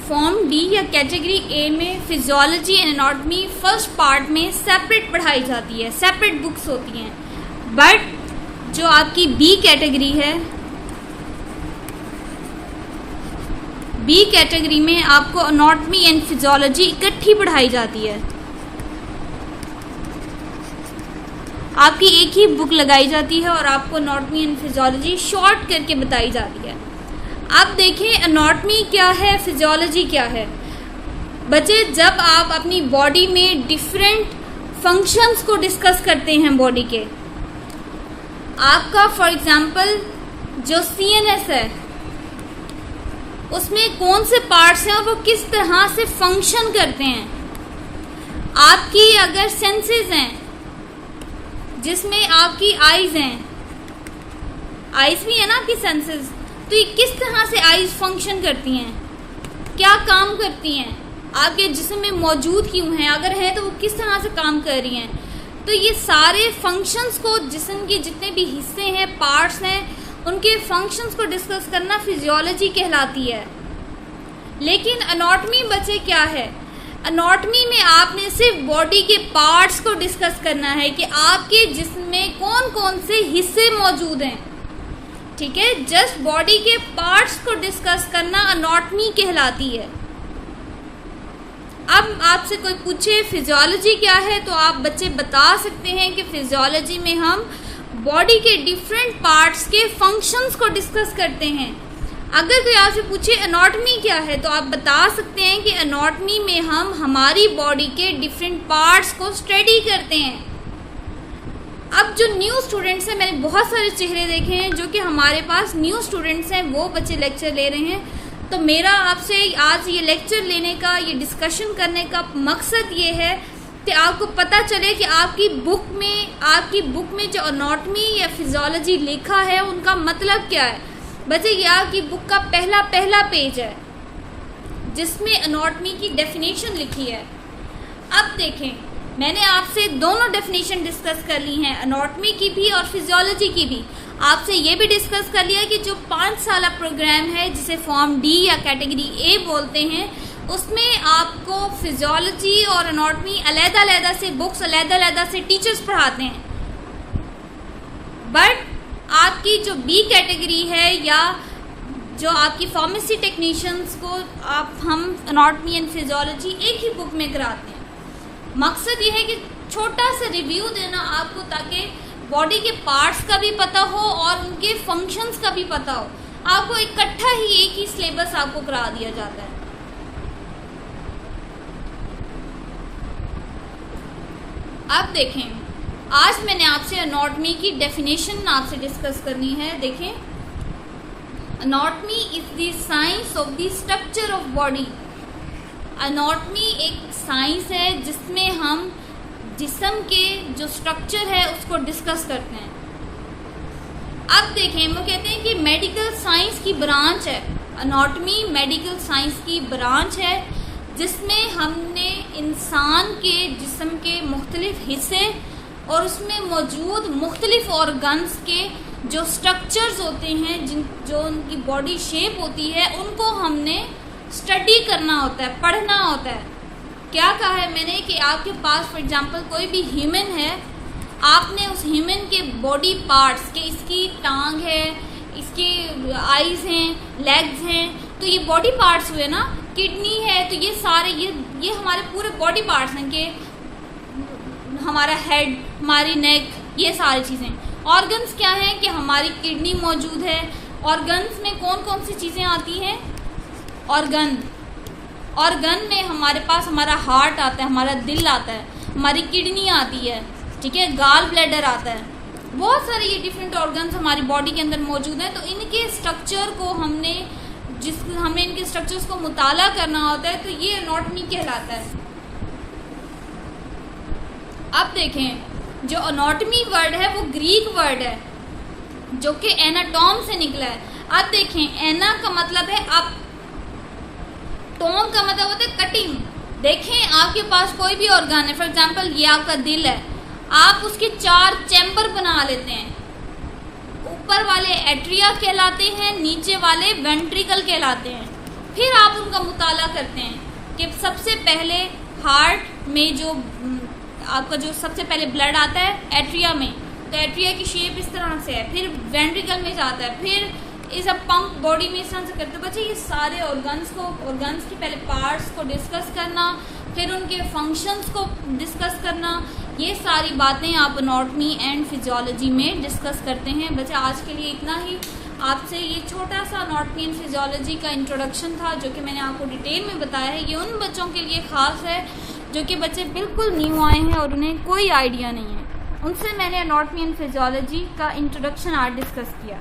Form D या category A में physiology and anatomy first part में सेपरेट पढ़ाई जाती है, सेपरेट बुक्स होती हैं। बट जो आपकी बी कैटेगरी है, बी कैटेगरी में आपको एनाटॉमी एंड फिजियोलॉजी इकट्ठी पढ़ाई जाती है। आपकी एक ही बुक लगाई जाती है और आपको एनाटॉमी एंड फिजियोलॉजी शॉर्ट करके बताई जाती है। अब देखें एनाटॉमी क्या है, फिजियोलॉजी क्या है। बच्चे, जब आप अपनी बॉडी में डिफरेंट फंक्शंस को डिस्कस करते हैं बॉडी के, आपका फॉर एग्जांपल जो सीएनएस है उसमें कौन से पार्ट्स हैं और वो किस तरह से फंक्शन करते हैं। आपकी अगर सेंसेस हैं जिसमें आपकी आईज हैं, आईज भी है ना आपकी सेंसेस, तो ये किस तरह से आईज फंक्शन करती हैं, क्या काम करती हैं, आपके जिस्म में मौजूद क्यों हैं, अगर हैं तो वो किस तरह से काम कर रही हैं। तो ये सारे फंक्शंस को, जिस्म के जितने भी हिस्से हैं, पार्ट्स हैं, उनके फंक्शंस को डिस्कस करना फिजियोलॉजी कहलाती है। लेकिन एनाटॉमी बच्चे क्या है, एनाटॉमी में आपने सिर्फ बॉडी के पार्ट्स को डिस्कस करना है कि आपके जिस्म में कौन कौन से हिस्से मौजूद हैं। ठीक है, जस्ट बॉडी के पार्ट्स को डिस्कस करना एनाटॉमी कहलाती है। अब आपसे कोई पूछे फिजियोलॉजी क्या है, तो आप बच्चे बता सकते हैं कि फिजियोलॉजी में हम बॉडी के डिफरेंट पार्ट्स के फंक्शंस को डिस्कस करते हैं। अगर कोई आपसे पूछे एनाटॉमी क्या है, तो आप बता सकते हैं कि एनाटॉमी में हम हमारी बॉडी के डिफरेंट पार्ट्स को स्टडी करते हैं। अब जो न्यू स्टूडेंट्स हैं, मैंने बहुत सारे चेहरे देखे हैं जो कि हमारे पास न्यू स्टूडेंट्स हैं, वो बच्चे लेक्चर ले रहे हैं। तो मेरा आपसे आज ये लेक्चर लेने का, ये डिस्कशन करने का मकसद ये है कि आपको पता चले कि आपकी बुक में जो एनाटॉमी या फिजियोलॉजी लिखा है उनका मतलब क्या है। बच्चे, ये आपकी बुक का पहला पेज है जिसमें एनाटॉमी की डेफिनेशन लिखी है। अब देखें, मैंने आपसे दोनों डेफिनेशन डिस्कस कर ली हैं, एनाटॉमी की भी और फिजियोलॉजी की भी। आपसे ये भी डिस्कस कर लिया कि जो 5 साल प्रोग्राम है जिसे फॉर्म डी या कैटेगरी ए बोलते हैं, उसमें आपको फिजियोलॉजी और एनाटॉमी अलग-अलग से बुक्स, अलग-अलग से टीचर्स पढ़ाते हैं। बट आपकी जो बी कैटेगरी है या जो आपकी फार्मेसी टेक्नीशियंस को हम एनाटॉमी एंड फिजियोलॉजी एक ही बुक में कराते हैं। मकसद ये है कि छोटा सा रिव्यू देना आपको, ताकि बॉडी के पार्ट्स का भी पता हो और उनके फंक्शंस का भी पता हो। आपको इकट्ठा ही एक ही सिलेबस आपको करा दिया जाता है। अब देखें, आज मैंने आपसे एनाटॉमी की डेफिनेशन आपसे डिस्कस करनी है। देखें, anatomy is the science of the structure of body. Anatomy एक साइंस है जिसमें हम जिस्म के जो स्ट्रक्चर है उसको डिस्कस करते हैं। अब देखें, वो कहते हैं कि मेडिकल साइंस की ब्रांच है एनाटॉमी, मेडिकल साइंस की ब्रांच है जिसमें हमने इंसान के जिस्म के मुख्तलिफ हिस्से और उसमें मौजूद मुख्तलिफ ऑर्गन्स के जो स्ट्रक्चर्स होते हैं, जो उनकी बॉडी शेप होती है, उनको हमने स्टडी करना होता है, पढ़ना होता है। क्या कहा है मैंने कि आपके पास फॉर एग्जांपल कोई भी ह्यूमन है, आपने उस ह्यूमन के बॉडी पार्ट्स के, इसकी टांग है, इसके आईज हैं, लेग्स हैं, तो ये बॉडी पार्ट्स हुए ना, किडनी है, तो ये सारे ये हमारे पूरे बॉडी पार्ट्स हैं कि हमारा हेड, हमारी नेक, ये सारी चीज़ें। ऑर्गन्स क्या हैं कि हमारी किडनी मौजूद है। ऑर्गन्स में कौन कौन सी चीज़ें आती हैं? ऑर्गन में हमारे पास हमारा हार्ट आता है, हमारा दिल आता है, हमारी किडनी आती है, ठीक है, गाल ब्लैडर आता है, बहुत सारे ये डिफरेंट ऑर्गन्स हमारी बॉडी के अंदर मौजूद हैं। तो इनके स्ट्रक्चर को हमें इनके स्ट्रक्चर्स को मुताला करना होता है, तो ये एनाटॉमी कहलाता है। अब देखें, जो एनाटॉमी वर्ड है वो ग्रीक वर्ड है जो कि एनाटॉम से निकला है। अब देखें, एना का मतलब है अप, टॉम का मतलब होता है कटिंग। देखें, आपके पास कोई भी ऑर्गन है, फॉर एग्जांपल ये आपका दिल है, आप उसके 4 चैम्बर बना लेते हैं। ऊपर वाले एट्रिया कहलाते हैं, नीचे वाले वेंट्रिकल कहलाते हैं। फिर आप उनका मुताला करते हैं कि सबसे पहले हार्ट में जो आपका जो सबसे पहले ब्लड आता है एट्रिया में, तो एट्रिया की शेप इस तरह से है, फिर वेंट्रिकल में जाता है, फिर इस पंप बॉडी में इस तरह से करते बच्चे। ये सारे ऑर्गन्स की पहले पार्ट्स को डिस्कस करना, फिर उनके फंक्शंस को डिस्कस करना, ये सारी बातें आप एनाटॉमी एंड फिजियोलॉजी में डिस्कस करते हैं। बच्चे आज के लिए इतना ही। आपसे ये छोटा सा एनाटॉमी एंड फिजियोलॉजी का इंट्रोडक्शन था जो कि मैंने आपको डिटेल में बताया है। ये उन बच्चों के लिए ख़ास है जो कि बच्चे बिल्कुल न्यू आए हैं और उन्हें कोई आइडिया नहीं है, उनसे मैंने एनाटॉमी एंड फिजियोलॉजी का इंट्रोडक्शन आज डिस्कस किया।